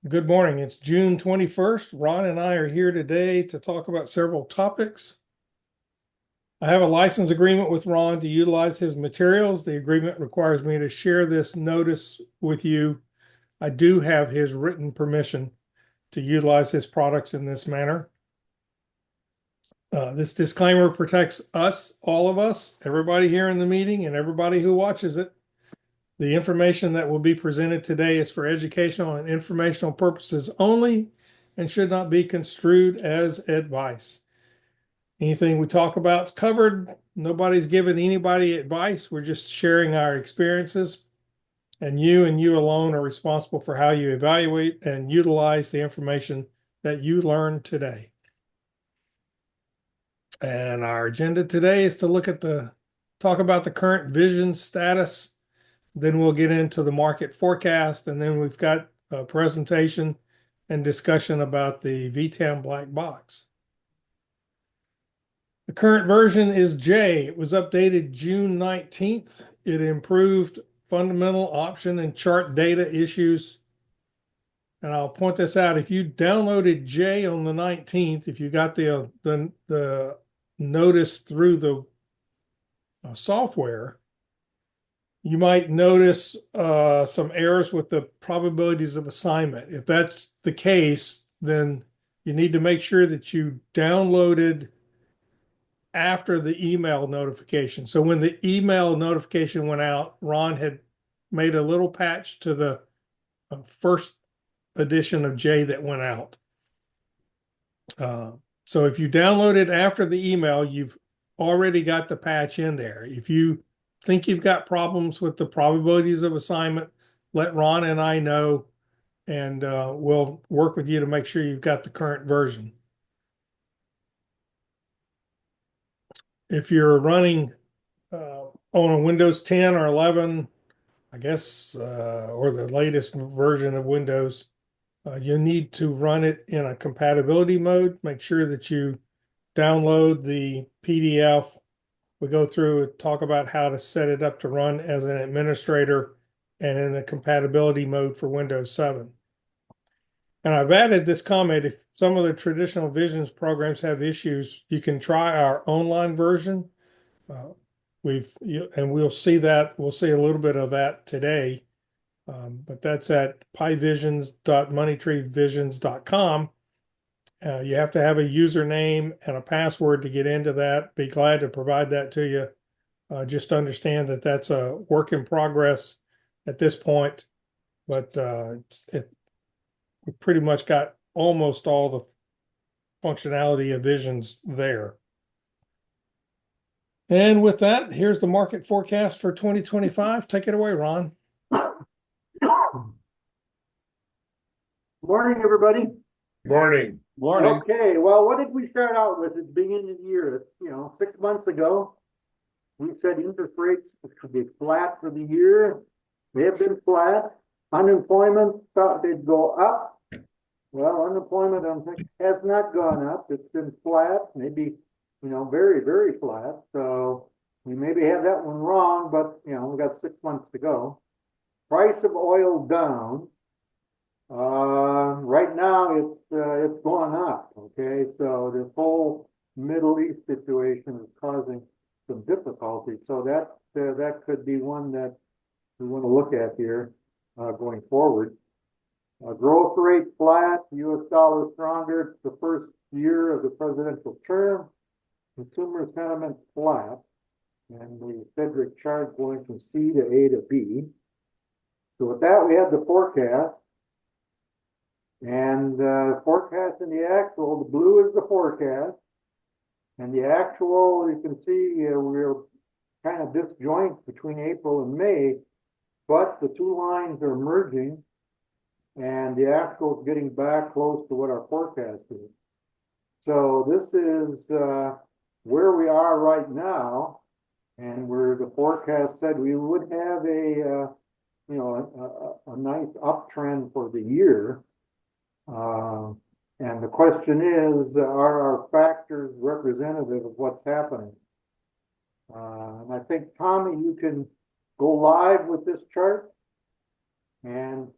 Good morning. It's June 21st. Ron and I are here today to talk about several topics. I have a license agreement with Ron to utilize his materials. The agreement requires me to share this notice with you. I do have his written permission to utilize his products in this manner. This disclaimer protects us, all of us, everybody here in the meeting, and everybody who watches it. The information that will be presented today is for educational and informational purposes only and should not be construed as advice. Anything we talk about is covered. Nobody's giving anybody advice. We're just sharing our experiences, and you alone are responsible for how you evaluate and utilize the information that you learned today. And our agenda today is to talk about the current vision status. Then we'll get into the market forecast, and then we've got a presentation and discussion about the VTAM black box. The current version is J. It was updated June 19th. It improved fundamental option and chart data issues. And I'll point this out. If you downloaded J on the 19th, if you got the notice through the software, you might notice some errors with the probabilities of assignment. If that's the case, then you need to make sure that you downloaded after the email notification. So when the email notification went out, Ron had made a little patch to the first edition of J that went out. So if you downloaded after the email, you've already got the patch in there. If you think you've got problems with the probabilities of assignment, let Ron and I know, and we'll work with you to make sure you've got the current version. If you're running on a Windows 10 or 11, I guess, or the latest version of Windows, you need to run it in a compatibility mode. Make sure that you download the PDF. We go through and talk about how to set it up to run as an administrator and in the compatibility mode for Windows 7. And I've added this comment: if some of the traditional Visions programs have issues, you can try our online version. We'll see a little bit of that today. But that's at pivisions.moneytreevisions.com. You have to have a username and a password to get into that. Be glad to provide that to you. Just understand that that's a work in progress at this point, but we pretty much got almost all the functionality of Visions there. And with that, here's the market forecast for 2025. Take it away, Ron. Morning, everybody. Morning. Morning. Okay, well, what did we start out with at the beginning of the year? It's, 6 months ago, we said interest rates could be flat for the year. They have been flat. Unemployment thought they'd go up. Well, unemployment has not gone up. It's been flat, maybe, very, very flat. So we maybe have that one wrong, but, we've got 6 months to go. Price of oil down. Right now it's going up. Okay, so this whole Middle East situation is causing some difficulty. So that could be one that we want to look at here going forward. Growth rate flat, U.S. dollar stronger. It's the first year of the presidential term. Consumer sentiment flat, and the Federic chart going from C to A to B. So with that, we have the forecast. And forecast and the actual, the blue is the forecast. And the actual, you can see we're kind of disjoint between April and May, but the two lines are merging, and the actual is getting back close to what our forecast is. So this is where we are right now, and where the forecast said we would have a nice uptrend for the year. And the question is, are our factors representative of what's happening? And I think, Tommy, you can go live with this chart. And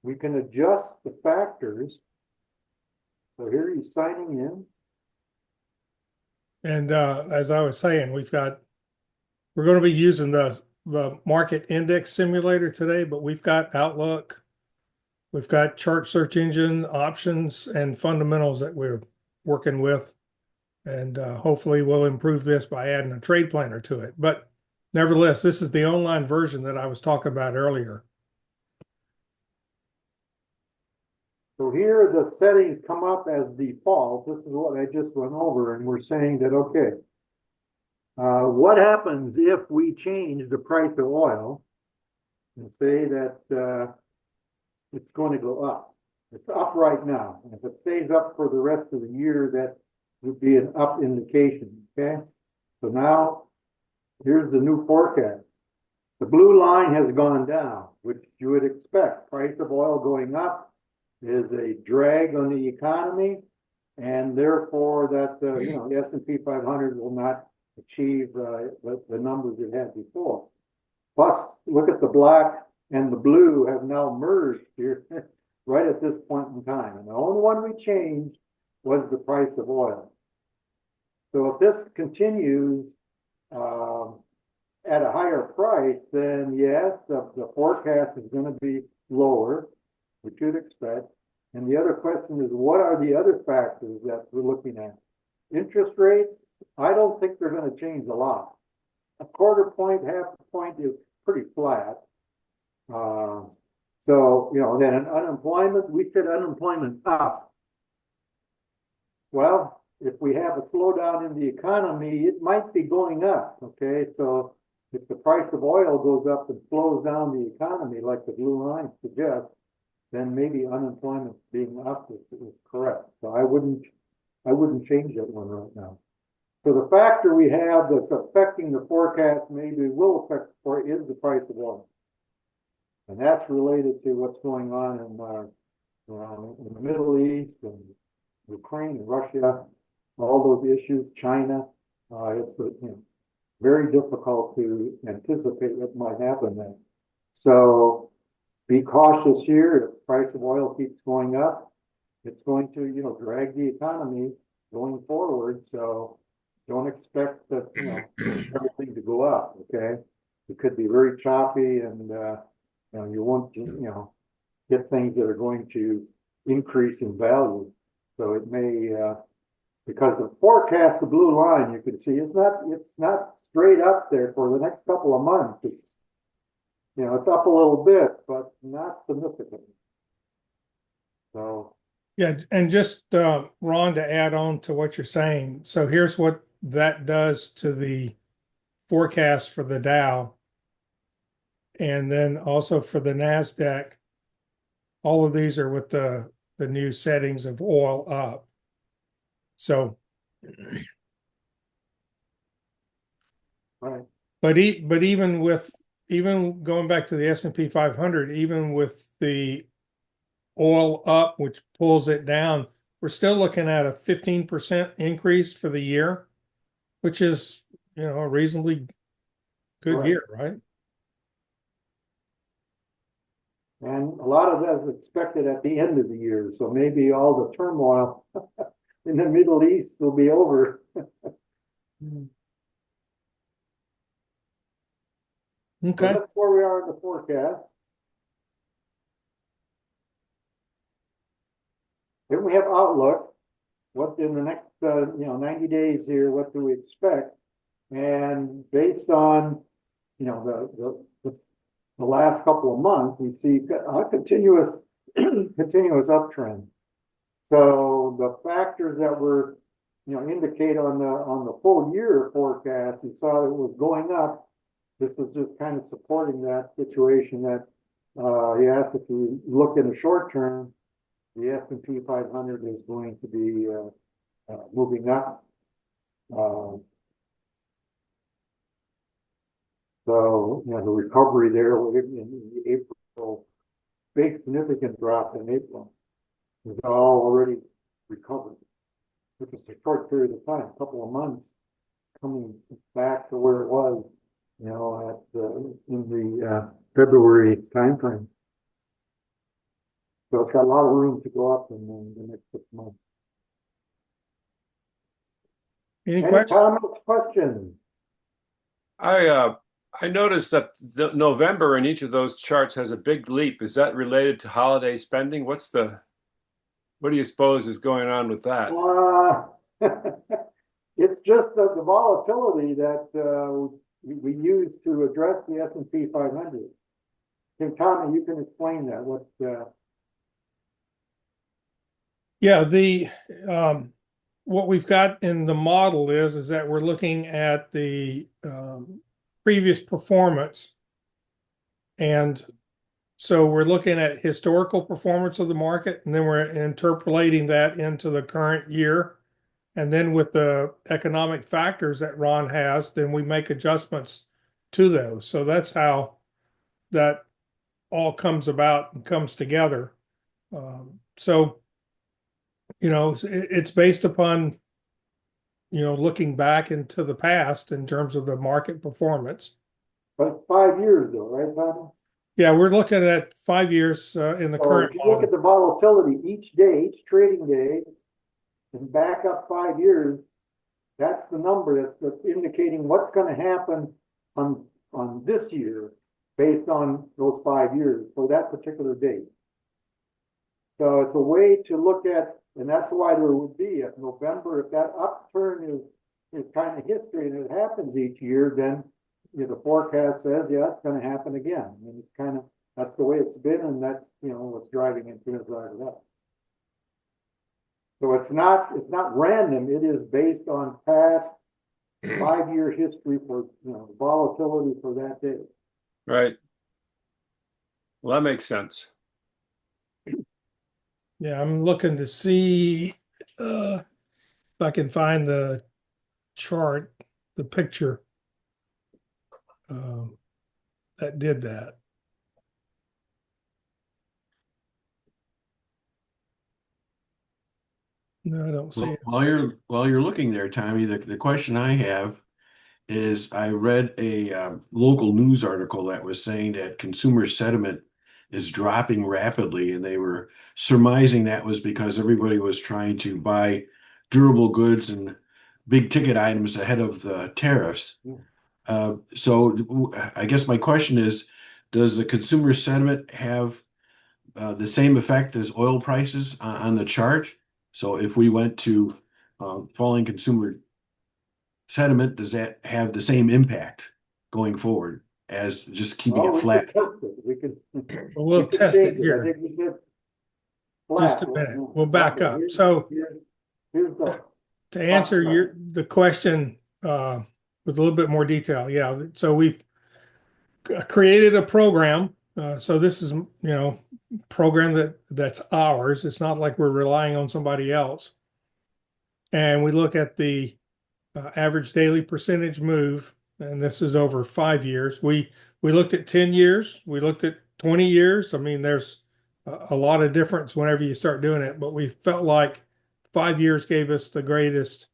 we can adjust the factors. So here he's signing in. And as I was saying, we're going to be using the market index simulator today, but we've got Outlook, we've got chart search engine options and fundamentals that we're working with. And hopefully we'll improve this by adding a trade planner to it. But nevertheless, this is the online version that I was talking about earlier. So here the settings come up as default. This is what I just went over, and we're saying that, okay, what happens if we change the price of oil and say that it's going to go up? It's up right now. And if it stays up for the rest of the year, that would be an up indication, okay? So now, here's the new forecast. The blue line has gone down, which you would expect. Price of oil going up is a drag on the economy, and therefore that the S&P 500 will not achieve the numbers it had before. Plus, look at the black and the blue have now merged here right at this point in time, and the only one we changed was the price of oil. So if this continues at a higher price, then yes, the forecast is going to be lower, which you'd expect. And the other question is, what are the other factors that we're looking at? Interest rates, I don't think they're going to change a lot. A quarter point, half a point is pretty flat. So, then unemployment, we said unemployment up. Well, if we have a slowdown in the economy, it might be going up, okay? So if the price of oil goes up and slows down the economy like the blue line suggests, then maybe unemployment being up is correct. So I wouldn't change that one right now. So the factor we have that's affecting the forecast, maybe will affect is the price of oil. And that's related to what's going on in the Middle East and Ukraine and Russia, all those issues, China. It's very difficult to anticipate what might happen there. So be cautious here. If the price of oil keeps going up, it's going to, drag the economy going forward. So don't expect that, everything to go up, okay? It could be very choppy and, you won't, get things that are going to increase in value. So it may, because the forecast, the blue line, you can see it's not straight up there for the next couple of months. It's, it's up a little bit, but not significantly. So. Yeah, and just Ron, to add on to what you're saying. So here's what that does to the forecast for the Dow, and then also for the NASDAQ. All of these are with the new settings of oil up. So, right. But even going back to the S&P 500, even with the oil up, which pulls it down, we're still looking at a 15% increase for the year, which is, a reasonably good year, right? And a lot of that is expected at the end of the year. So maybe all the turmoil in the Middle East will be over. Okay. So that's where we are in the forecast. Then we have outlook. What in the next 90 days here, what do we expect? And based on the last couple of months, we see a continuous uptrend. So the factors that were indicate on the full year forecast, you saw that it was going up. This is just kind of supporting that situation that yes, if you look in the short term, the S&P 500 is going to be moving up. So, the recovery there in the April, big significant drop in April is all already recovered. Which is a short period of time, a couple of months, coming back to where it was, in the February timeframe. So it's got a lot of room to go up in the next 6 months. Any Any questions? comments, questions? I noticed that the November in each of those charts has a big leap. Is that related to holiday spending? What do you suppose is going on with that? It's just the volatility that we use to address the S&P 500. Okay, Tommy, you can explain that. Yeah, what we've got in the model is that we're looking at the previous performance, and so we're looking at historical performance of the market, and then we're interpolating that into the current year. And then with the economic factors that Ron has, then we make adjustments to those. So that's how that all comes about and comes together. So, it's based upon, looking back into the past in terms of the market performance. But it's 5 years though, right, Tommy? Yeah, we're looking at 5 years in the So current if you look model. at the volatility each day, each trading day, and back up 5 years, that's the number that's indicating what's going to happen on this year based on those 5 years for that particular date. So it's a way to look at, and that's why there would be if November, if that upturn is kind of history and it happens each year, then the forecast says, yeah, it's going to happen again. And it's kind of, that's the way it's been, and that's what's driving it, going to drive it up. So it's not random. It is based on past 5-year history for the volatility for that day. Right. Well, that makes sense. Yeah, I'm looking to see if I can find the chart, the picture that did that. No, I don't see it. While you're looking there, Tommy, the question I have is I read a local news article that was saying that consumer sentiment is dropping rapidly, and they were surmising that was because everybody was trying to buy durable goods and big ticket items ahead of the tariffs. So I guess my question is, does the consumer sentiment have the same effect as oil prices on the chart? So if we went to falling consumer sentiment, does that have the same impact going forward as just keeping it flat? We could We'll test it I here. think we did Just flat a right minute. now. We'll back Okay, up. So here's the to answer the question with a little bit more detail, yeah. So we've created a program. So this is program that's ours. It's not like we're relying on somebody else. And we look at the average daily percentage move, and this is over 5 years. We looked at 10 years. We looked at 20 years. I mean, there's a lot of difference whenever you start doing it, but we felt like 5 years gave us the greatest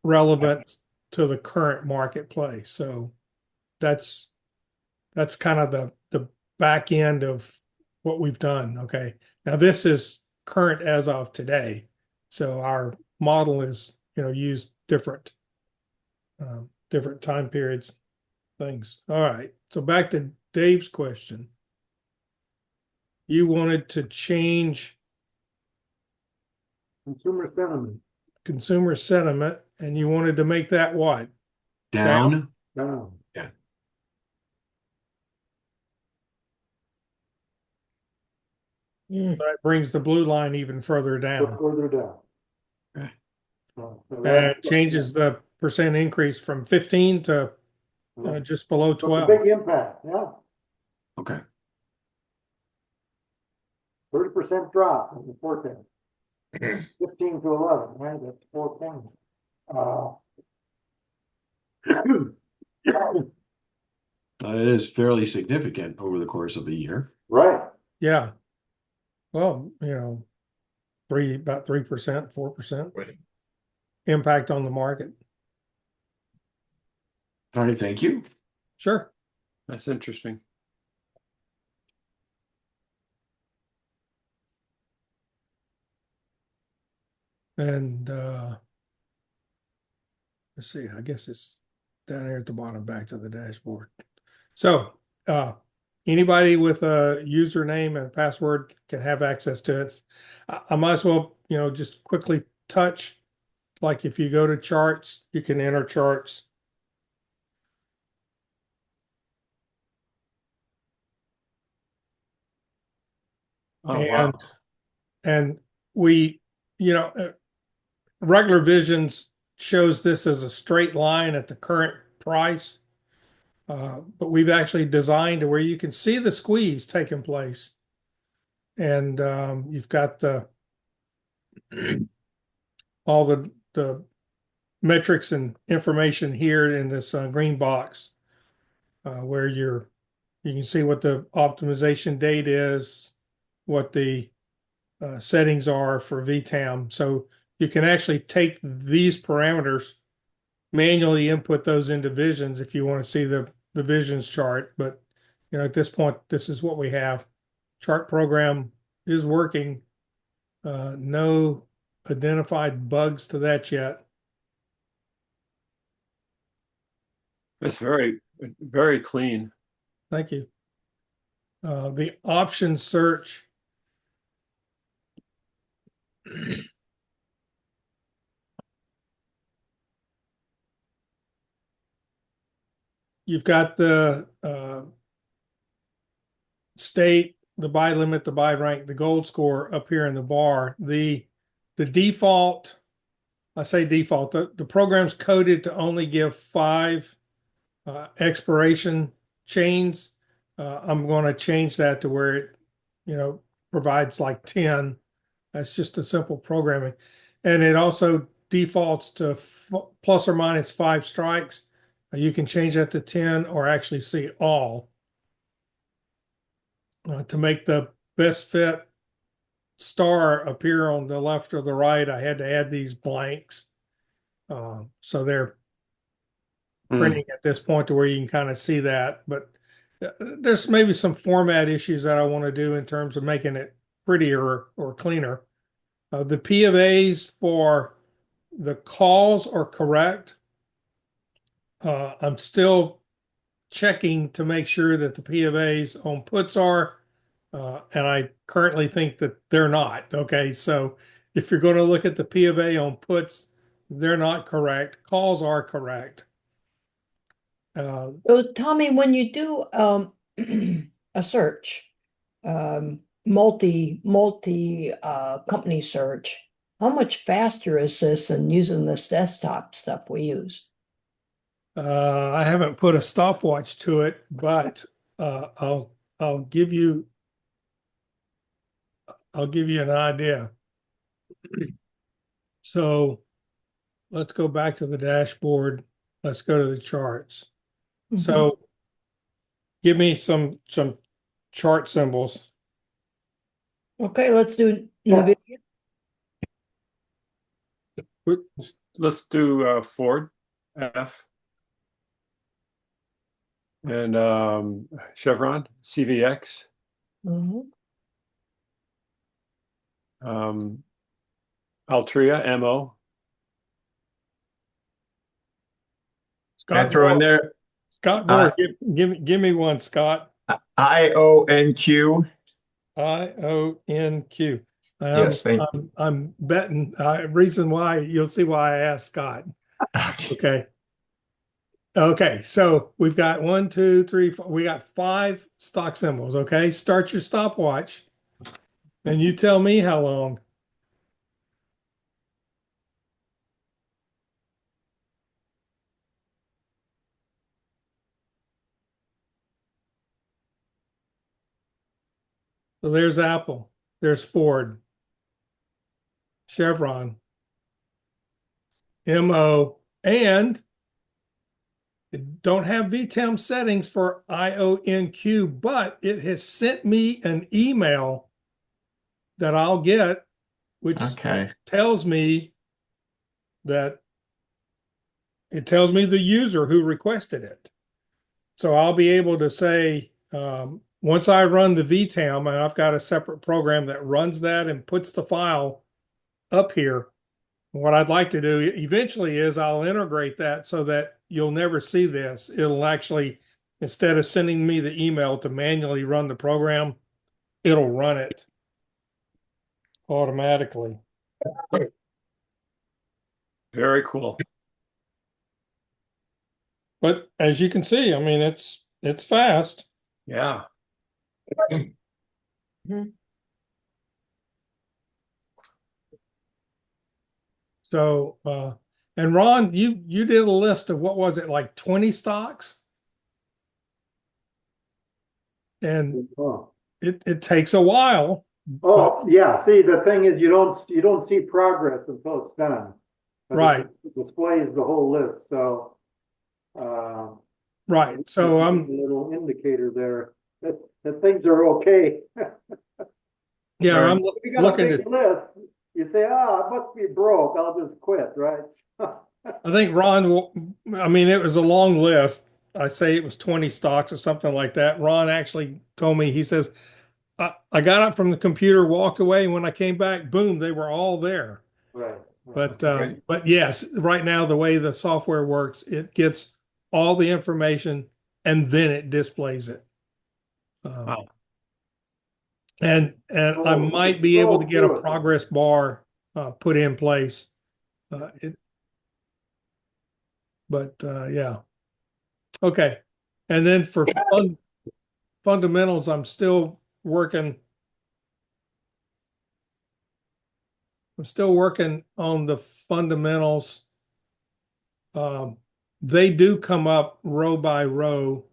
relevance to the current marketplace. So that's kind of the back end of what we've done. Okay. Now this is current as of today. So our model is, used different time periods, things. All right. So back to Dave's question. You wanted to change consumer sentiment, and you wanted to make that what? Down? down. Yeah. That brings the blue line even further down. Further down. Okay. So And it changes the percent increase from 15 to just below so 12. it's a big impact, yeah. Okay. 30% drop in the forecast. 15 to 11, right? That's 4 points. It is fairly significant over the course of a year. Right. Yeah. Well, about 3%, 4% impact on the market. All right, thank you. Sure. That's interesting. And let's see, I guess it's down here at the bottom, back to the dashboard. So anybody with a username and password can have access to it. I might as well, just quickly touch, like if you go to charts, you can enter charts. Oh, wow. And we, regular visions shows this as a straight line at the current price. But we've actually designed to where you can see the squeeze taking place. And you've got all the metrics and information here in this green box, where you can see what the optimization date is, what the settings are for VTAM. So you can actually take these parameters, manually input those into visions if you want to see the visions chart. But at this point, this is what we have. Chart program is working. No identified bugs to that yet. It's very, very clean. Thank you. The option search. You've got the state, the buy limit, the buy rank, the gold score up here in the bar. The default, I say default, the program's coded to only give 5 expiration chains. I'm going to change that to where it, provides like 10. That's just a simple programming. And it also defaults to plus or minus 5 strikes. You can change that to 10 or actually see all. To make the best fit star appear on the left or the right, I had to add these blanks. So they're printing at this point to where you can kind of see that. But there's maybe some format issues that I want to do in terms of making it prettier or cleaner. The P of A's for the calls are correct. I'm still checking to make sure that the P of A's on puts are, and I currently think that they're not. Okay, so if you're going to look at the P of A on puts, they're not correct. Calls are correct. So Tommy, when you do a search, multi company search, how much faster is this than using this desktop stuff we use? I haven't put a stopwatch to it, but I'll give you an idea. So let's go back to the dashboard. Let's go to the charts. So give me some chart symbols. Okay, let's do NVIDIA. Let's do Ford F and Chevron CVX. Altria MO. Scott, throw in there Scott Moore, give me one, Scott. IONQ. IONQ. Yes, thank you. I'm betting. Reason why, you'll see why I asked Scott. Okay. Okay. So we've got 1, 2, 3, 4. We got 5 stock symbols. Okay. Start your stopwatch, and you tell me how long. So there's Apple, there's Ford, Chevron, MO, and it don't have VTEM settings for IONQ, but it has sent me an email that I'll get, which tells me that the user who requested it. So I'll be able to say, once I run the VTAM, and I've got a separate program that runs that and puts the file up here, What I'd like to do eventually is I'll integrate that so that you'll never see this. It'll actually, instead of sending me the email to manually run the program, it'll run it automatically. Very cool. But as you can see, I mean, it's fast. Yeah. So, and Ron, you did a list of what was it, like 20 stocks? And Oh, it takes a while. oh, yeah, see, the thing is, you don't see progress until it's done. But Right. it displays the whole list, so, Right. So a little indicator there that things are okay. yeah, Right. I'm If you got a looking big at, list, you say, it must be broke, I'll just quit, right? I think I mean, it was a long list. I say it was 20 stocks or something like that. Ron actually told me, he says, I got up from the computer, walked away, and when I came back, boom, they were all there. Right. But yes, right now, the way the software works, it gets all the information and then it displays it. Wow. And I Oh, might it's be able to so get a good. progress bar put in place. Yeah. Okay. And then for fundamentals, I'm still working. I'm still working on the fundamentals. They do come up row by row.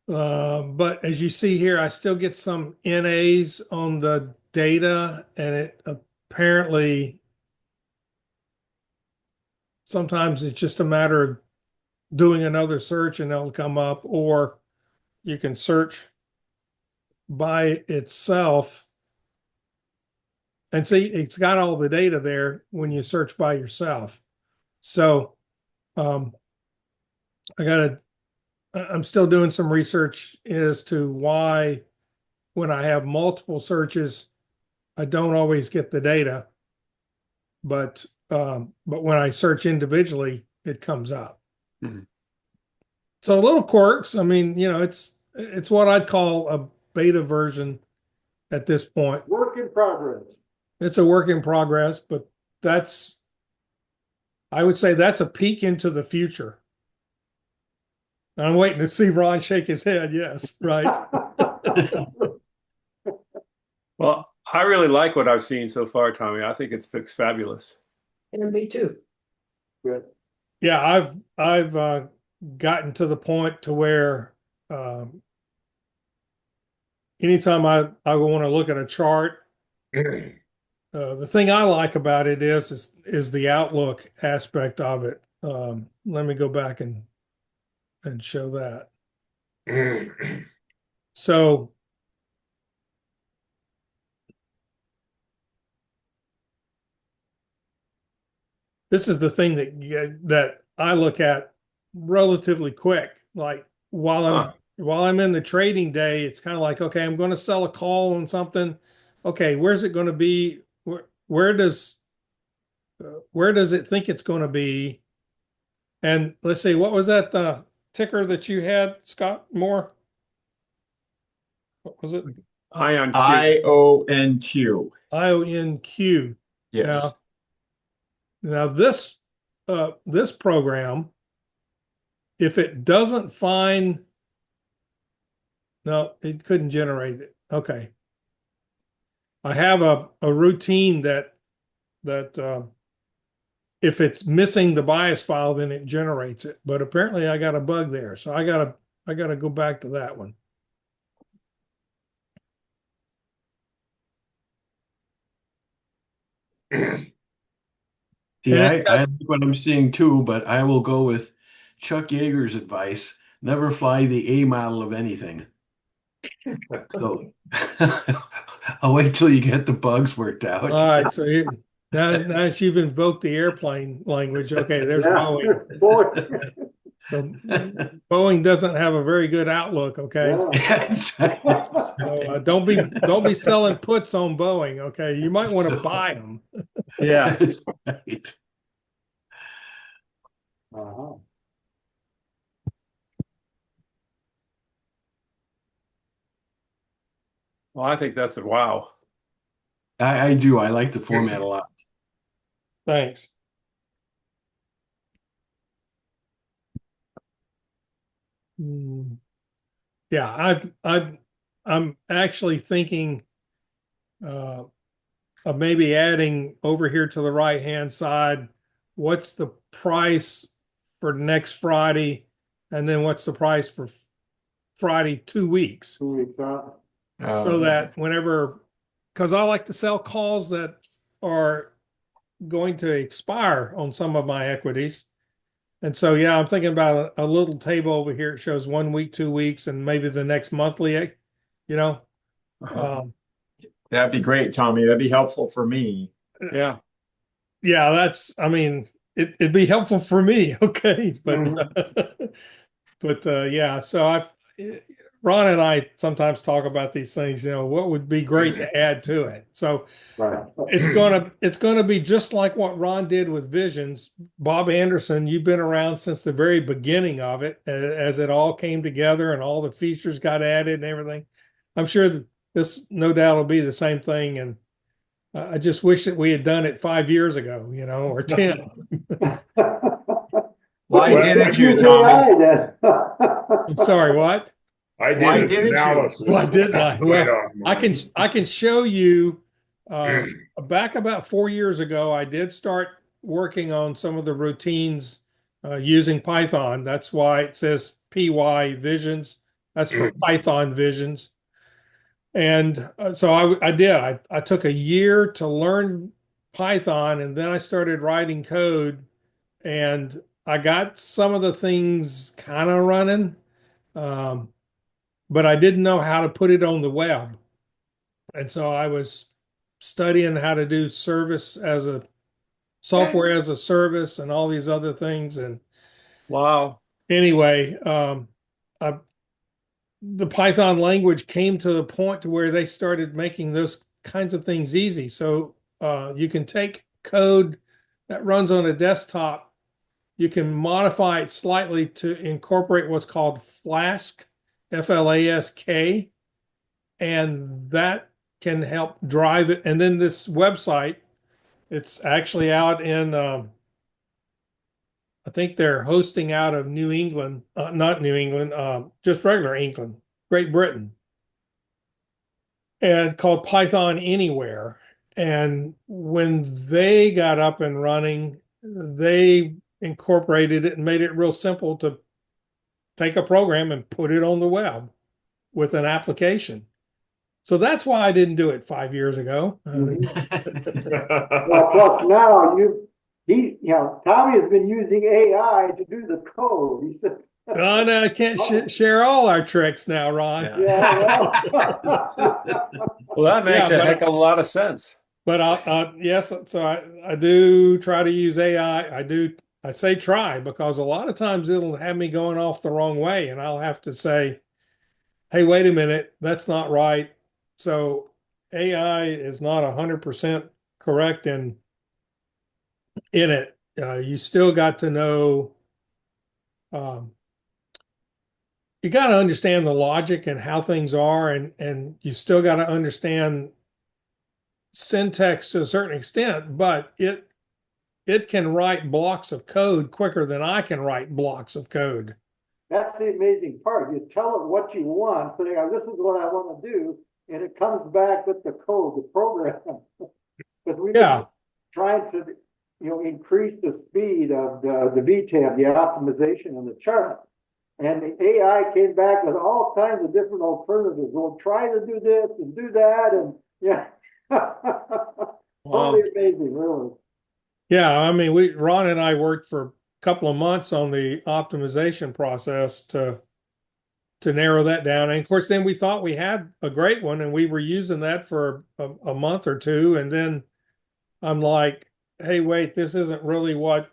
But as you see here, I still get some NAs on the data, and it apparently sometimes it's just a matter of doing another search and it'll come up, or you can search by itself. And see, it's got all the data there when you search by yourself. So I'm still doing some research as to why when I have multiple searches, I don't always get the data. But when I search individually, it comes up. Mhm. So little quirks. I mean, it's what I'd call a beta version at this point. Work in progress. It's a work in progress, but I would say that's a peek into the future. I'm waiting to see Ron shake his head. Yes, right. Well, I really like what I've seen so far, Tommy. I think it looks fabulous. And me too. Good. Yeah, I've gotten to the point to where anytime I want to look at a chart, the thing I like about it is the outlook aspect of it. Let me go back and show that. So this is the thing that I look at relatively quick. Like while I'm in the trading day, it's kind of like, okay, I'm going to sell a call on something. Okay, where's it going to be? Where does it think it's going to be? And let's see, what was that ticker that you had, Scott Moore? What was it? IonQ. IONQ. IONQ. Yes. Now this program, if it doesn't find, no, it couldn't generate it. Okay. I have a routine that if it's missing the bias file, then it generates it. But apparently I got a bug there. So I gotta go back to that one. Yeah, I like what I'm seeing too, but I will go with Chuck Yeager's advice. Never fly the A model of anything. So I'll wait till you get the bugs worked out. All right. So now that you've invoked the airplane language, okay, there's Yeah. Boeing. Boy. So Boeing doesn't have a very good outlook, okay? Yeah. So don't be selling puts on Boeing, okay? You might want to buy them. Yeah. Right. Uh-huh. Well, I think that's a wow. I do. I like the format a lot. Thanks. Hmm. Yeah, I'm actually thinking uh, of maybe adding over here to the right hand side. What's the price for next Friday, and then what's the price for Friday 2 weeks, 2 weeks out. so that whenever, because I like to sell calls that are going to expire on some of my equities. And so, yeah, I'm thinking about a little table over here. It shows 1 week, 2 weeks, and maybe the next monthly, you know. Uh-huh. That'd be great, Tommy. That'd be helpful for me. Yeah. Yeah, I mean, it'd be helpful for me. Okay. But, Mhm. yeah, so Ron and I sometimes talk about these things, what would be great to add to it. So Right. it's gonna be just like what Ron did with Visions. Bob Anderson, you've been around since the very beginning of it, as it all came together and all the features got added and everything. I'm sure that this no doubt will be the same thing. And I just wish that we had done it 5 years ago, or 10. Why Well, didn't you, use Tommy? AI then. I'm sorry, what? I did Why an didn't you? analysis Why didn't I? right Well, off I can show you. Uh, mine. back about 4 years ago, I did start working on some of the routines using Python. That's why it says PY Visions. That's for Python Visions. And so I did. I took a year to learn Python, and then I started writing code, and I got some of the things kind of running, um, but I didn't know how to put it on the web. And so I was studying how to do service as a software as a service and all these other things. And Wow. anyway, I, the Python language came to the point to where they started making those kinds of things easy. So you can take code that runs on a desktop, you can modify it slightly to incorporate what's called Flask, Flask, and that can help drive it. And then this website, it's actually out in, I think they're hosting out of New England, not New England, just regular England, Great Britain, and called Python Anywhere. And when they got up and running, they incorporated it and made it real simple to take a program and put it on the web with an application. So that's why I didn't do it 5 years ago. Well, plus now Tommy has been using AI to do the code. He says, Oh, no, I can't share all our tricks now, Ron. Yeah. yeah, Well, that makes Yeah, a but- heck of a lot of sense. But yes, so I do try to use AI. I say try because a lot of times it'll have me going off the wrong way, and I'll have to say, "Hey, wait a minute, that's not right." So AI is not 100% correct in it. You still got to know. Um, you got to understand the logic and how things are, and you still got to understand syntax to a certain extent, but it can write blocks of code quicker than I can write blocks of code. that's the amazing part. You tell it what you want, so they go, this is what I want to do, and it comes back with the code, the program. Because we've been trying to, increase the speed of the VTab, the optimization and the chart. And the AI came back with all kinds of different alternatives. We'll try to do this and do that, and yeah. Wow. Totally amazing, really. Yeah, I mean, Ron and I worked for a couple of months on the optimization process to narrow that down. And of course, then we thought we had a great one, and we were using that for a month or two, and then I'm like, "Hey, wait, this isn't really what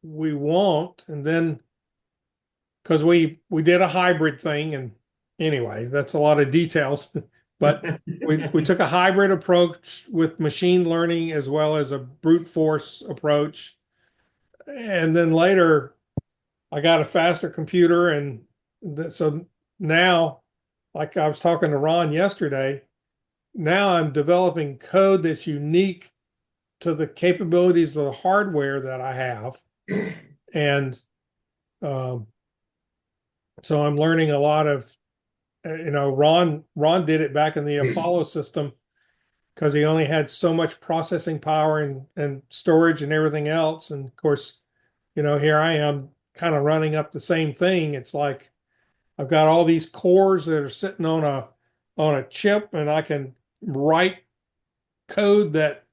we want." And then because we did a hybrid thing, and anyway, that's a lot of details. But we took a hybrid approach with machine learning as well as a brute force approach. And then later I got a faster computer. And so now, like I was talking to Ron yesterday, now I'm developing code that's unique to the capabilities of the hardware that I have. And um, so I'm learning a lot of, Ron did it back in the Apollo system because he only had so much processing power and storage and everything else. And of course, here I am kind of running up the same thing. It's like I've got all these cores that are sitting on a chip, and I can write code that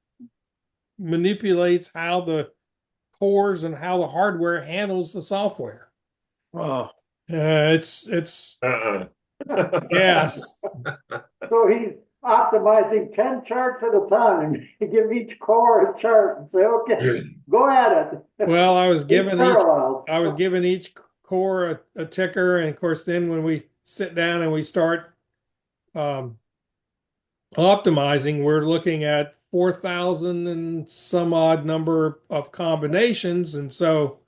manipulates how the cores and how the hardware handles the software. Oh, It's yes. So he's optimizing 10 charts at a time. You give each core a chart and say, okay, go at it. Well, I was In given parallels. each core a ticker, and of course, then when we sit down and we start optimizing, we're looking at 4,000 and some odd number of combinations, and so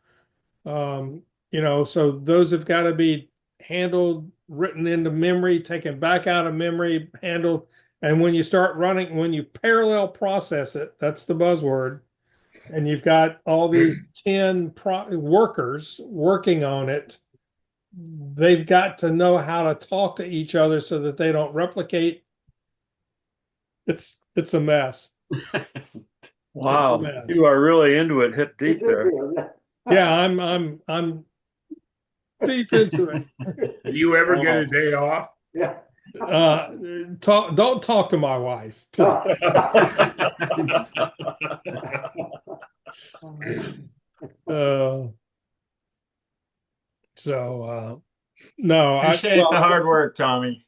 so those have got to be handled, written into memory, taken back out of memory, handled. And when you parallel process it, that's the buzzword. And you've got all these 10 workers working on it. They've got to know how to talk to each other so that they don't replicate. It's a mess. wow. It's a mess. You are really into it. Hit deep there. Yeah, I'm deep into it. Do you ever get a day off? Yeah. Don't talk to my wife, please. No, Appreciate the hard work, Tommy.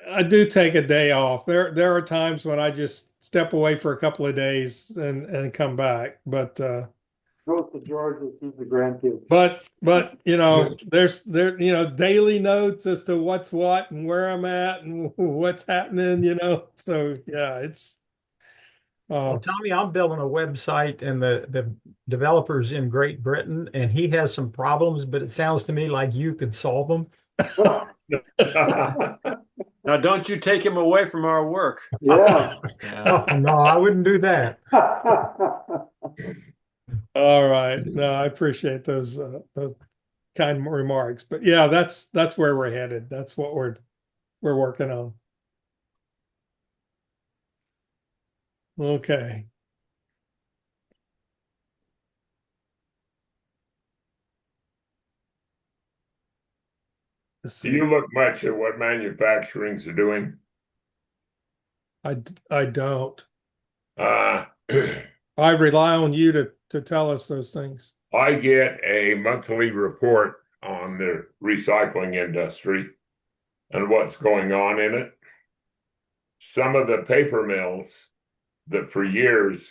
I do take a day off. There are times when I just step away for a couple of days and come back. But Goes to Georgia, sees the grandkids. there's daily notes as to what's what and where I'm at and what's happening. So yeah, it's. Well, Tommy, I'm building a website, and the developer's in Great Britain, and he has some problems, but it sounds to me like you could solve them. Now, don't you take him away from our work. Yeah. Oh, no, I wouldn't do that. All right. No, I appreciate those kind remarks. But yeah, that's where we're headed. That's what we're working on. Okay. Let's Do see. you look much at what manufacturings are doing? I don't. Uh, I rely on you to tell us those things. I get a monthly report on the recycling industry and what's going on in it. Some of the paper mills that for years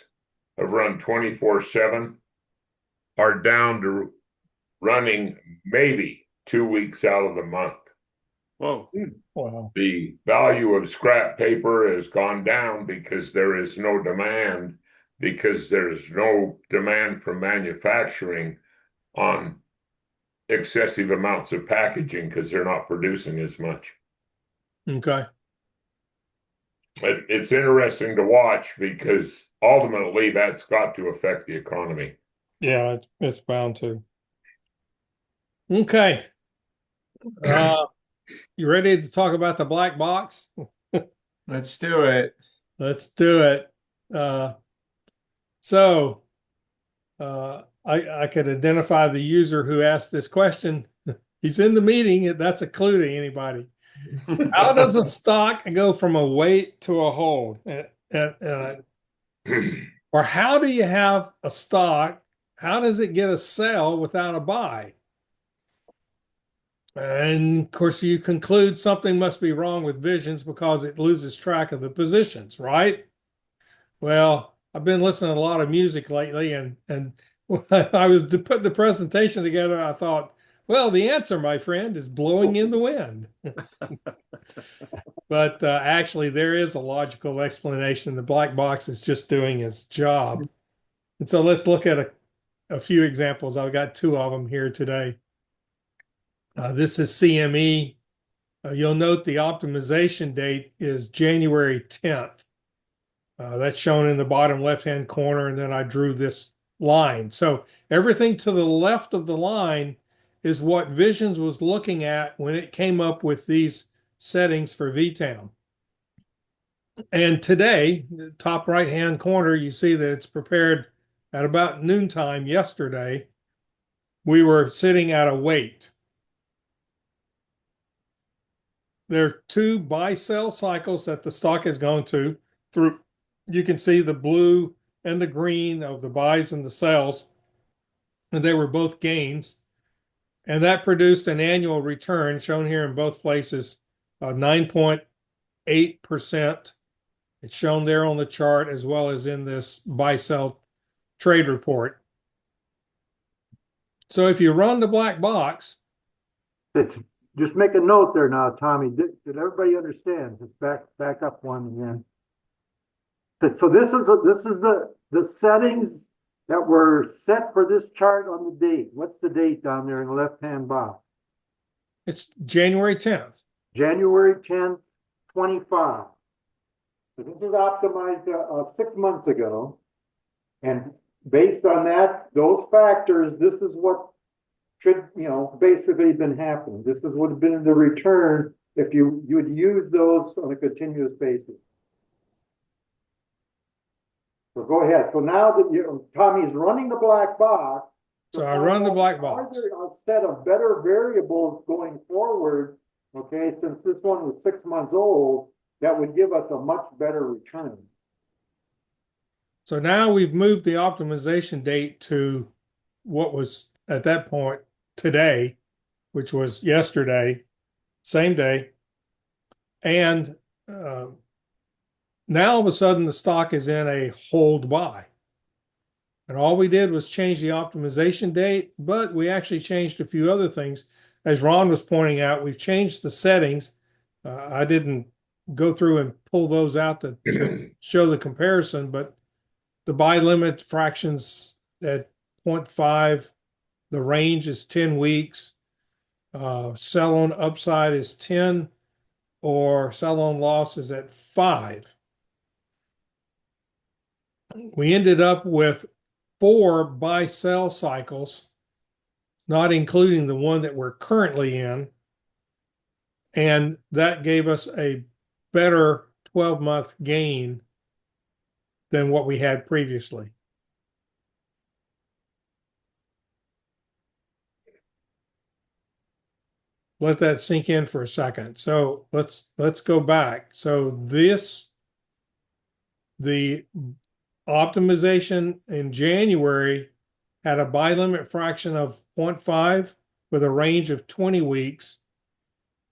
have run 24/7 are down to running maybe 2 weeks out of the month. Whoa. Wow. The value of scrap paper has gone down because there is no demand, because there's no demand from manufacturing on excessive amounts of packaging because they're not producing as much. Okay. It's interesting to watch because ultimately that's got to affect the economy. Yeah, it's bound to. Okay. You ready to talk about the black box? Let's do it. Let's do it. I could identify the user who asked this question. He's in the meeting. That's a clue to anybody. How does a stock go from a wait to a hold? Or how do you have a stock? How does it get a sell without a buy? And of course, you conclude something must be wrong with Visions because it loses track of the positions, right? Well, I've been listening to a lot of music lately, and when I was putting the presentation together, I thought, well, the answer, my friend, is blowing in the wind. But actually, there is a logical explanation. The black box is just doing its job. And so let's look at a few examples. I've got two of them here today. This is CME. You'll note the optimization date is January 10th. That's shown in the bottom left-hand corner, and then I drew this line. So everything to the left of the line is what Visions was looking at when it came up with these settings for VTown. And today, the top right-hand corner, you see that it's prepared at about noontime yesterday. We were sitting at a wait. There are two buy-sell cycles that the stock is going through. You can see the blue and the green of the buys and the sells, and they were both gains. And that produced an annual return shown here in both places of 9.8%. It's shown there on the chart as well as in this buy-sell trade report. So if you run the black box, Just make a note there now, Tommy. Did everybody understand? Just back up one again. So this is the settings that were set for this chart on the date. What's the date down there in the left-hand box? it's January 10th. January 10th, 25. So this was optimized 6 months ago. And based on that, those factors, this is what should, basically been happening. This is would have been the return if you would use those on a continuous basis. So go ahead. So now that Tommy's running the black box. So I run the black box. Are there a set of better variables going forward? Okay, since this one was 6 months old, that would give us a much better return. So now we've moved the optimization date to what was at that point today, which was yesterday, same day. And now all of a sudden the stock is in a hold buy. And all we did was change the optimization date, but we actually changed a few other things. As Ron was pointing out, we've changed the settings. I didn't go through and pull those out to show the comparison, but the buy limit fractions at 0.5, the range is 10 weeks, sell on upside is 10, or sell on loss is at 5. We ended up with 4 buy sell cycles, not including the one that we're currently in. And that gave us a better 12-month gain than what we had previously. Let that sink in for a second. So let's go back. So the optimization in January had a buy limit fraction of 0.5 with a range of 20 weeks,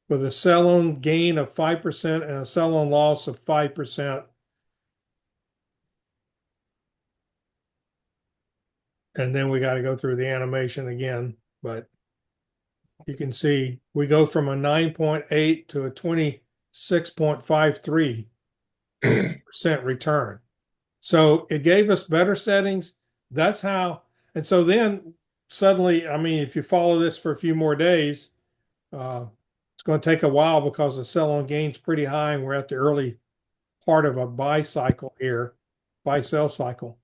with a sell on gain of 5% and a sell on loss of 5%. And then we got to go through the animation again, but you can see we go from a 9.8 to a 26.53% return. So it gave us better settings. That's how, and so then suddenly, I mean, if you follow this for a few more days, it's going to take a while because the sell on gain's pretty high and we're at the early part of a buy cycle here, buy sell cycle.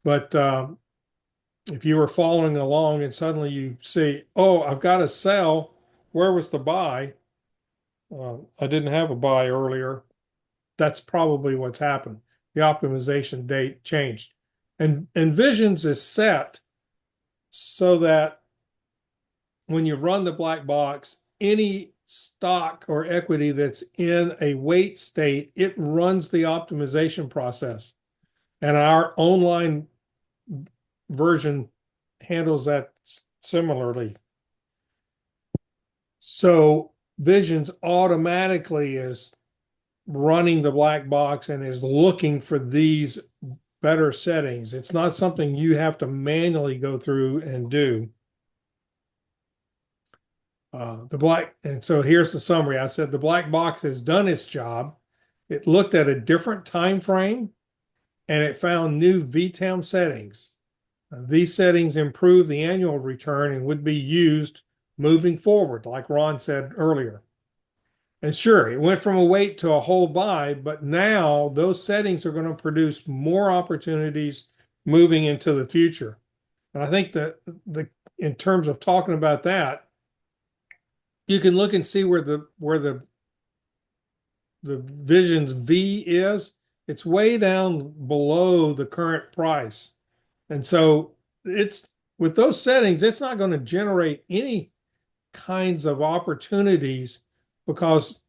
But if you were following along and suddenly you see, oh, I've got to sell, where was the buy? I didn't have a buy earlier. That's probably what's happened. The optimization date changed. And Visions is set so that when you run the black box, any stock or equity that's in a wait state, it runs the optimization process. And our online version handles that similarly. So Visions automatically is running the black box and is looking for these better settings. It's not something you have to manually go through and do. And so here's the summary. I said the black box has done its job. It looked at a different time frame and it found new VTEM settings. These settings improve the annual return and would be used moving forward, like Ron said earlier. And sure, it went from a wait to a hold buy, but now those settings are going to produce more opportunities moving into the future. And I think that in terms of talking about that, you can look and see where the Vision's V is. It's way down below the current price. And so it's with those settings, it's not going to generate any kinds of opportunities because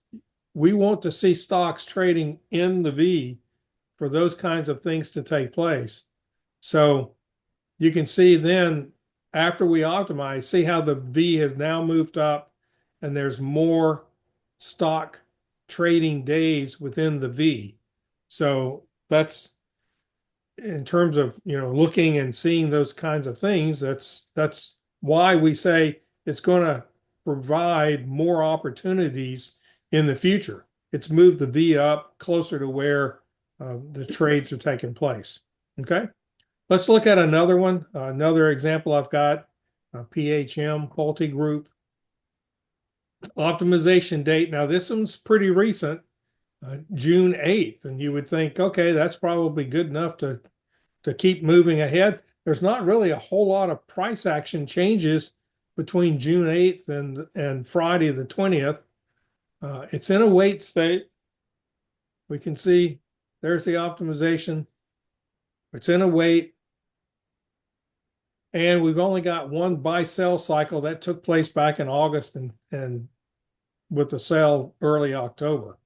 we want to see stocks trading in the V for those kinds of things to take place. So you can see then after we optimize, see how the V has now moved up and there's more stock trading days within the V. So that's in terms of, looking and seeing those kinds of things, that's why we say it's going to provide more opportunities in the future. It's moved the V up closer to where the trades are taking place. Okay. Let's look at another one. Another example I've got, PHM, Pulte Group. Optimization date. Now, this one's pretty recent, June 8th. And you would think, okay, that's probably good enough to keep moving ahead. There's not really a whole lot of price action changes between June 8th and Friday the 20th. It's in a wait state. We can see there's the optimization. It's in a wait. And we've only got one buy sell cycle that took place back in August and with the sell early October.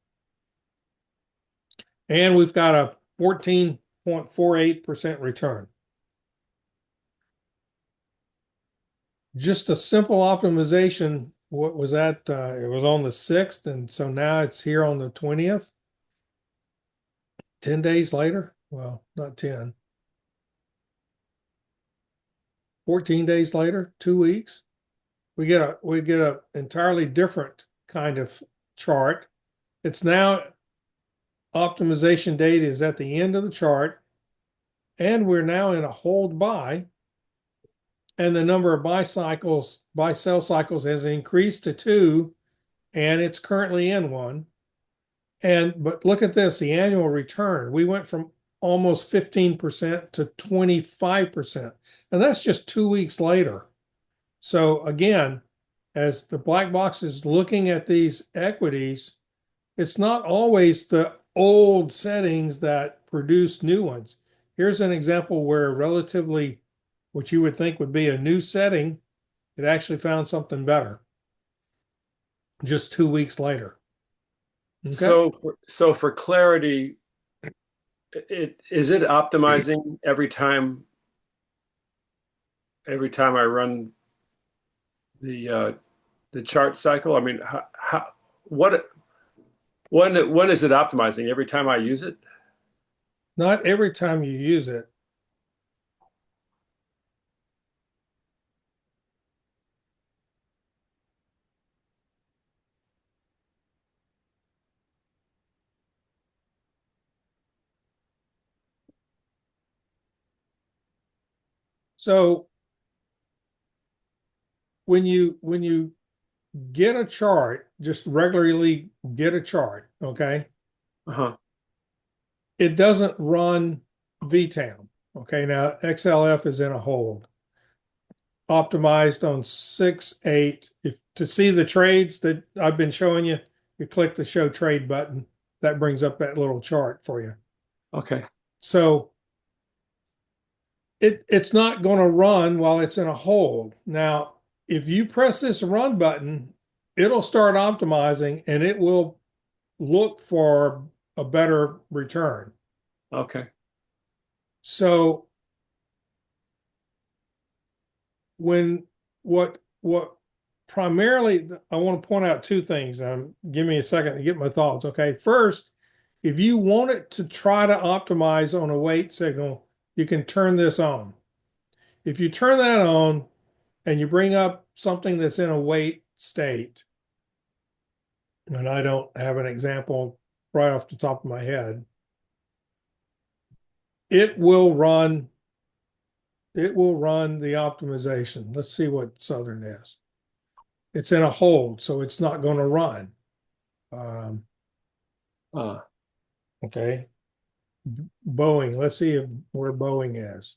And we've got a 14.48% return. Just a simple optimization. What was that? It was on the 6th. And so now it's here on the 20th. 10 days later. Well, not 10. 14 days later, 2 weeks, we get a entirely different kind of chart. It's now optimization date is at the end of the chart, and we're now in a hold buy, and the number of buy sell cycles has increased to 2, and it's currently in 1. But look at this, the annual return. We went from almost 15% to 25%. And that's just 2 weeks later. So again, as the black box is looking at these equities, it's not always the old settings that produce new ones. Here's an example where relatively what you would think would be a new setting, it actually found something better just 2 weeks later. Okay? So for clarity, is it optimizing every time I run the chart cycle? I mean, when is it optimizing? Every time I use it? Not every time you use it. So when you get a chart, just regularly get a chart, okay? Uh-huh. It doesn't run VTAM. Okay, now XLF is in a hold. Optimized on 6/8. If to see the trades that I've been showing you, you click the show trade button. That brings up that little chart for you. Okay. So it's not going to run while it's in a hold. Now, if you press this run button, it'll start optimizing and it will look for a better return. Okay. So what primarily, I want to point out two things. Give me a second to get my thoughts. Okay. First, if you want it to try to optimize on a wait signal, you can turn this on. If you turn that on and you bring up something that's in a wait, state, and I don't have an example right off the top of my head, it will run the optimization. Let's see what Southern is. It's in a hold, so it's not going to run. Okay. Boeing, let's see where Boeing is.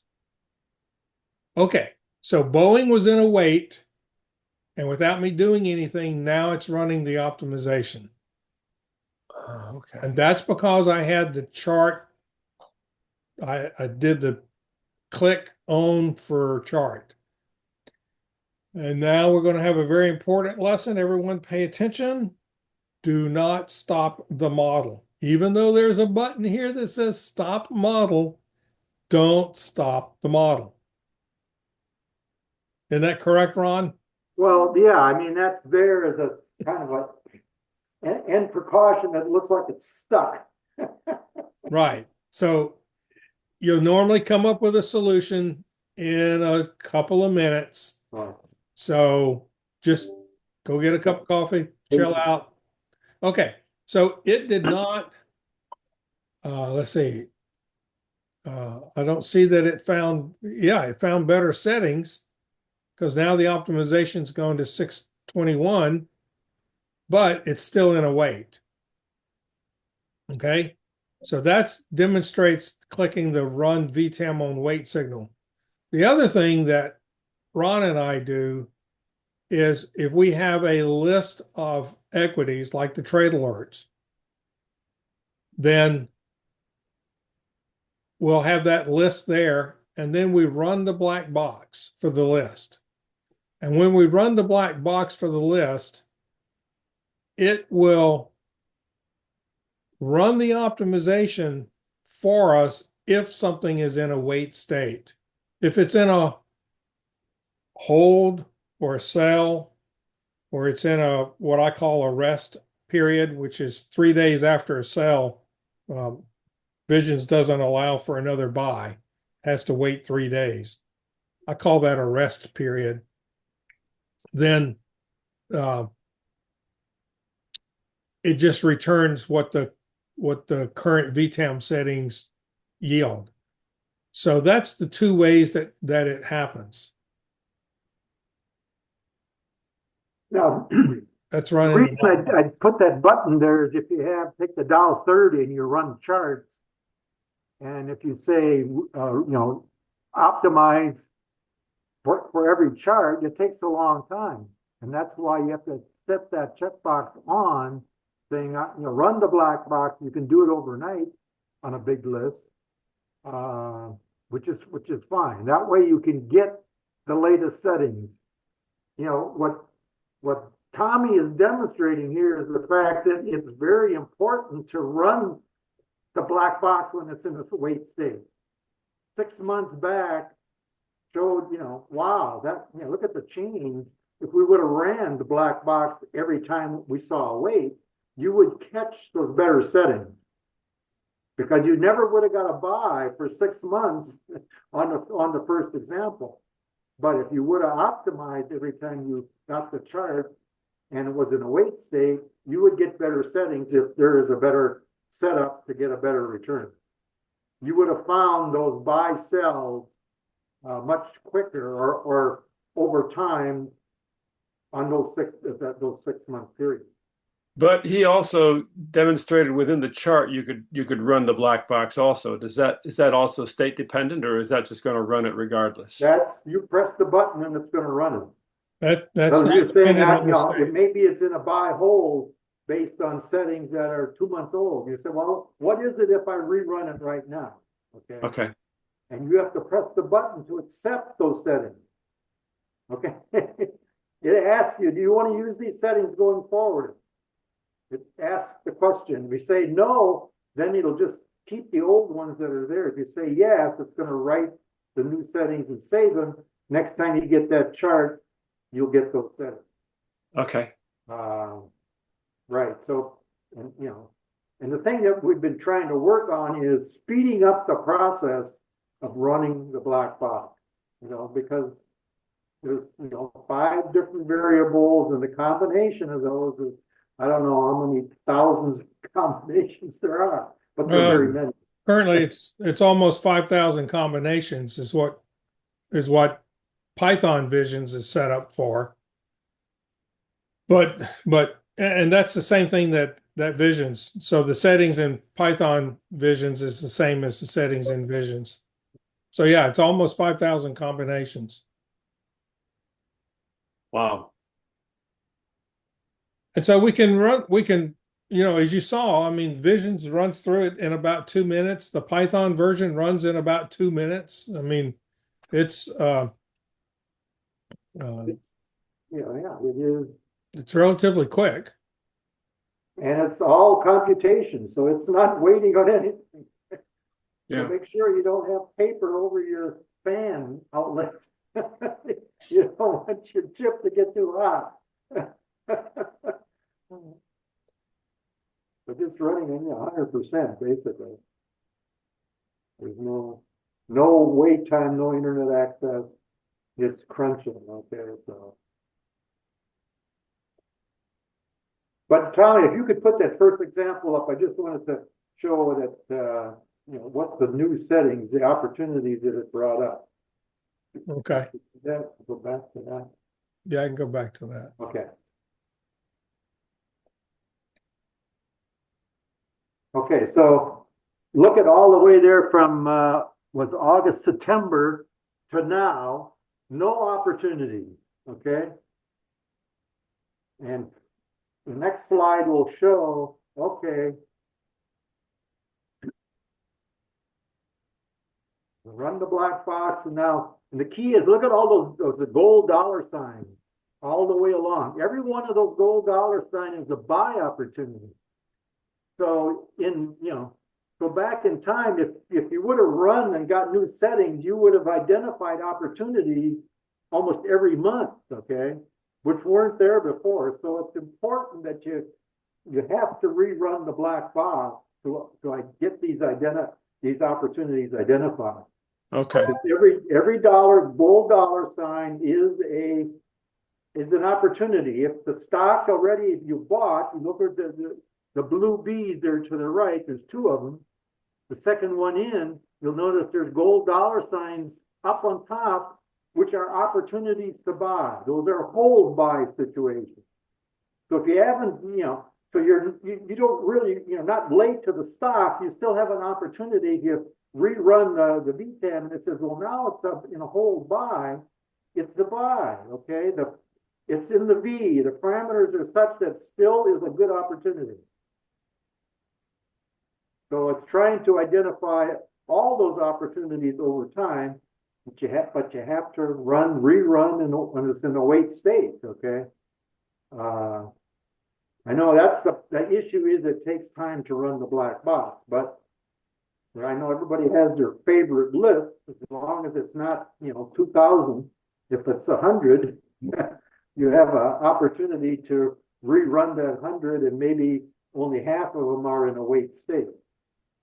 Okay, so Boeing was in a wait, and without me doing anything, now it's running the optimization. Okay. And that's because I had the chart. I did the click on for chart. And now we're going to have a very important lesson. Everyone pay attention. Do not stop the model. Even though there's a button here that says stop model, don't stop the model. Isn't that correct, Ron? Well, yeah, I mean, that's there as a kind of a end precaution that looks like it's stuck. Right. So you'll normally come up with a solution in a couple of minutes. Right. So just go get a cup of coffee, chill out. Okay. So it did not, let's see. I don't see that it found, it found better settings because now the optimization's going to 621, but it's still in a wait. Okay. So that demonstrates clicking the run VTEM on wait signal. The other thing that Ron and I do is if we have a list of equities like the trade alerts, then we'll have that list there, and then we run the black box for the list. And when we run the black box for the list, it will run the optimization for us if something is in a wait state. If it's in a hold or a sell, or it's in a what I call a rest period, which is 3 days after a sell, Visions doesn't allow for another buy, has to wait 3 days. I call that a rest period. Then it just returns what the current VTEM settings yield. So that's the two ways that it happens. Now, That's the running. reason I'd put that button there is if you take the Dow 30 and you run charts, and if you say, optimize for every chart, it takes a long time. And that's why you have to set that checkbox on, saying, run the black box. You can do it overnight on a big list, which is fine. That way you can get the latest settings. What Tommy is demonstrating here is the fact that it's very important to run the black box when it's in a wait state. 6 months back showed, wow, look at the change. If we would have ran the black box every time we saw a wait, you would catch those better settings. Because you never would have got a buy for 6 months on the first example. But if you would have optimized every time you got the chart and it was in a wait state, you would get better settings if there is a better setup to get a better return. You would have found those buy sells much quicker or over time on those 6 month periods. But he also demonstrated within the chart you could run the black box also. Is that also state dependent, or is that just going to run it regardless? You press the button and it's going to run it. That's So not you're saying dependent that on the state. maybe it's in a buy hold based on settings that are 2 months old. You say, well, what is it if I rerun it right now? Okay. And you have to press the button to accept those settings. Okay. It asks you, do you want to use these settings going forward? It asks the question. If you say no, then it'll just keep the old ones that are there. If you say yes, it's going to write the new settings and save them. Next time you get that chart, you'll get those settings. Okay. Right. So, and the thing that we've been trying to work on is speeding up the process of running the black box, because there's, 5 different variables, and the combination of those is, I don't know how many thousands of combinations there are, but there are very many. Currently, it's almost 5,000 combinations is what Python Visions is set up for. But and that's the same thing that Visions. So the settings in Python Visions is the same as the settings in Visions. So yeah, it's almost 5,000 combinations. Wow. And so we can, as you saw, I mean, Visions runs through it in about 2 minutes. The Python version runs in about 2 minutes. I mean, it's It is. it's relatively quick. And it's all computation, so it's not waiting on anything. Yeah. So make sure you don't have paper over your fan outlets. You don't want your chip to get too hot. But it's running in 100% basically. There's no wait time, no internet access. It's crunching out there, so. But Tommy, if you could put that first example up, I just wanted to show that, what the new settings, the opportunities that it brought up. Okay. Go back to that. Yeah, I can go back to that. Okay. Okay, so look at all the way there from, was August, September to now, no opportunity, okay? And the next slide will show, okay. Run the black box, and now, and the key is look at all those the gold dollar signs all the way along. Every one of those gold dollar signs is a buy opportunity. So go back in time, if you would have run and got new settings, you would have identified opportunities almost every month, okay? Which weren't there before. So it's important that you have to rerun the black box to get these opportunities identified. Okay. Every gold dollar sign is an opportunity. If the stock already you bought, you look at the blue beads there to the right, there's 2 of them. The second one in, you'll notice there's gold dollar signs up on top, which are opportunities to buy. Those are hold buy situations. So if you haven't, so you don't really, not late to the stock, you still have an opportunity. If you rerun the VTAM and it says, well, now it's up in a hold buy, it's the buy, okay? It's in the V. The parameters are such that still is a good opportunity. So it's trying to identify all those opportunities over time, but you have to rerun when it's in a wait state, okay? I know that's the issue is it takes time to run the black box, but I know everybody has their favorite list, as long as it's not, 2,000. If it's 100, you have an opportunity to rerun that 100, and maybe only half of them are in a wait state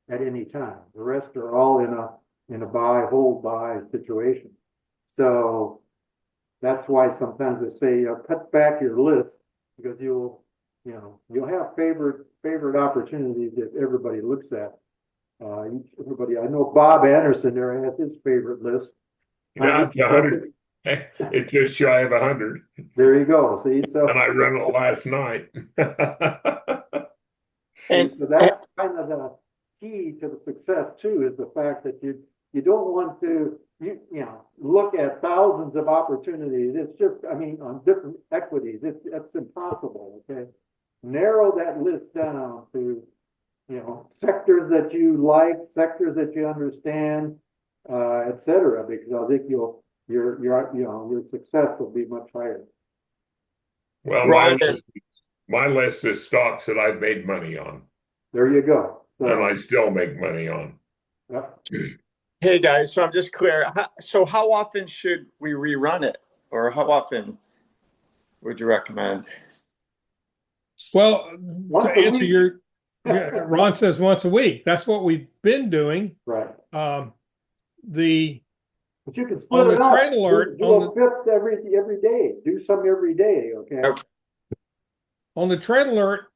at any time. The rest are all in a buy, hold buy situation. So that's why sometimes I say cut back your list, because you'll have favorite opportunities that everybody looks at. Everybody, I know Bob Anderson there has his favorite list. Yeah, it's 100. It's just shy of 100. There you go. See, so And I ran it last night. And so that's kind of the key to the success too, is the fact that you don't want to look at thousands of opportunities. It's just, on different equities, it's impossible. Okay, narrow that list down to sectors that you like, sectors that you understand, etc. Because I think your success will be much higher. Well, my list is stocks that I've made money on. There you go. So, and I still make money on. Yep. Hey guys, so I'm just clear. So how often should we rerun it, or how often would you recommend? Well, Once to a answer week. Ron says once a week. That's what we've been doing. Right. But you can split On the it up. trade alert, Do on a fifth every day. Do some every day, okay? Okay. On the trade alert,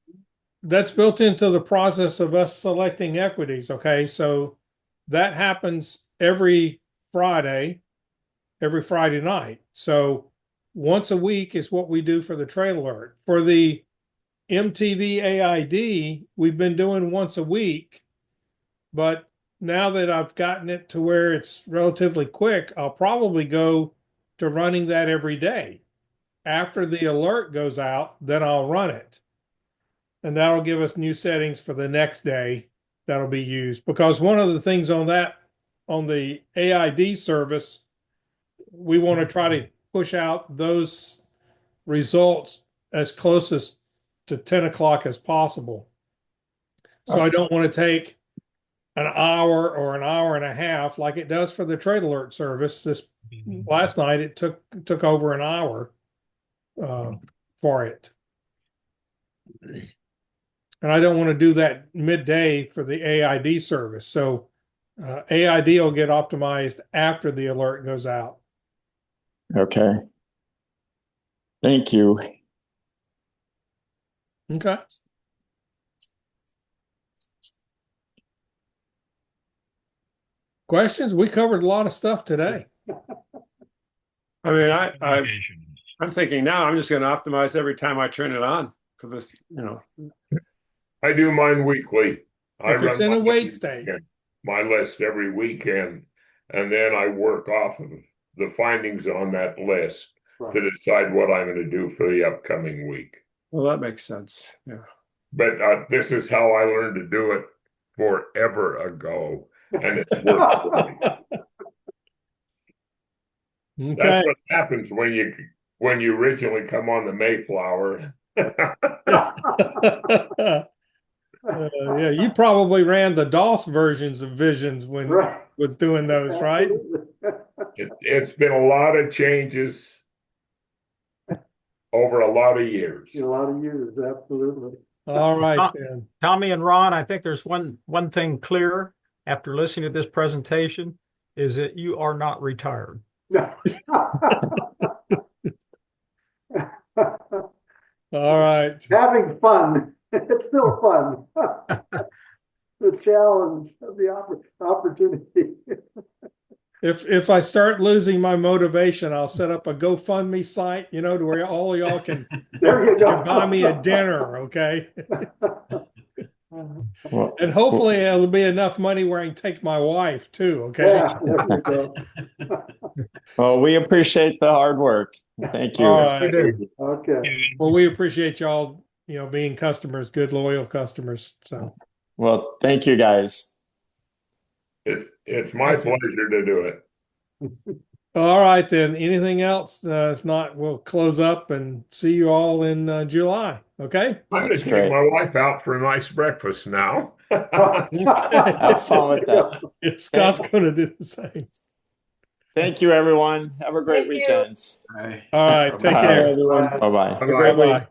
that's built into the process of us selecting equities. Okay. So that happens every Friday night. So once a week is what we do for the trade alert. For the MTV AID, we've been doing once a week, but now that I've gotten it to where it's relatively quick, I'll probably go to running that every day. After the alert goes out, then I'll run it. And that'll give us new settings for the next day that'll be used. Because one of the things on the AID service, we want to try to push out those results as close as to 10 o'clock as possible. So I don't want to take an hour or an hour and a half like it does for the trade alert service. This last night it took over an hour for it. And I don't want to do that midday for the AID service. So AID will get optimized after the alert goes out. Okay. Thank you. Okay. Questions? We covered a lot of stuff today. I mean, I'm thinking now I'm just going to optimize every time I turn it on for this, I do mine weekly. I If it's run in a my wait list state. again, my list every weekend, and then I work off of the findings on that list to decide what I'm going to do for the upcoming week. Well, that makes sense. Yeah. But this is how I learned to do it forever ago, and it's worked for me. Okay. That's what happens when you originally come on the Mayflower. Yeah, you probably ran the DOS versions of Visions when was doing those, right? It's been a lot of changes over a lot of years. A lot of years, absolutely. All right then. Tommy and Ron, I think there's one thing clear after listening to this presentation is that you are not retired. All right. Having fun. It's still fun. The challenge of the opportunity. If I start losing my motivation, I'll set up a GoFundMe site, to where all y'all can, There you go. can buy me a dinner, okay? Well, And hopefully it'll be enough money where I can take my wife too, okay? Yeah, there you go. well, we appreciate the hard work. Thank you. All right. Okay. Well, we appreciate y'all, being customers, good, loyal customers. So, Well, thank you guys. It's my pleasure to do it. all right then. Anything else? If not, we'll close up and see you all in July. Okay. I'm going That's to great. take my wife out for a nice breakfast now. Have fun with that. Scott's going to do the same. Thank you, everyone. Have a great Thank you. weekend. All right. Take Bye. care. Bye-bye. Bye-bye. Bye-bye.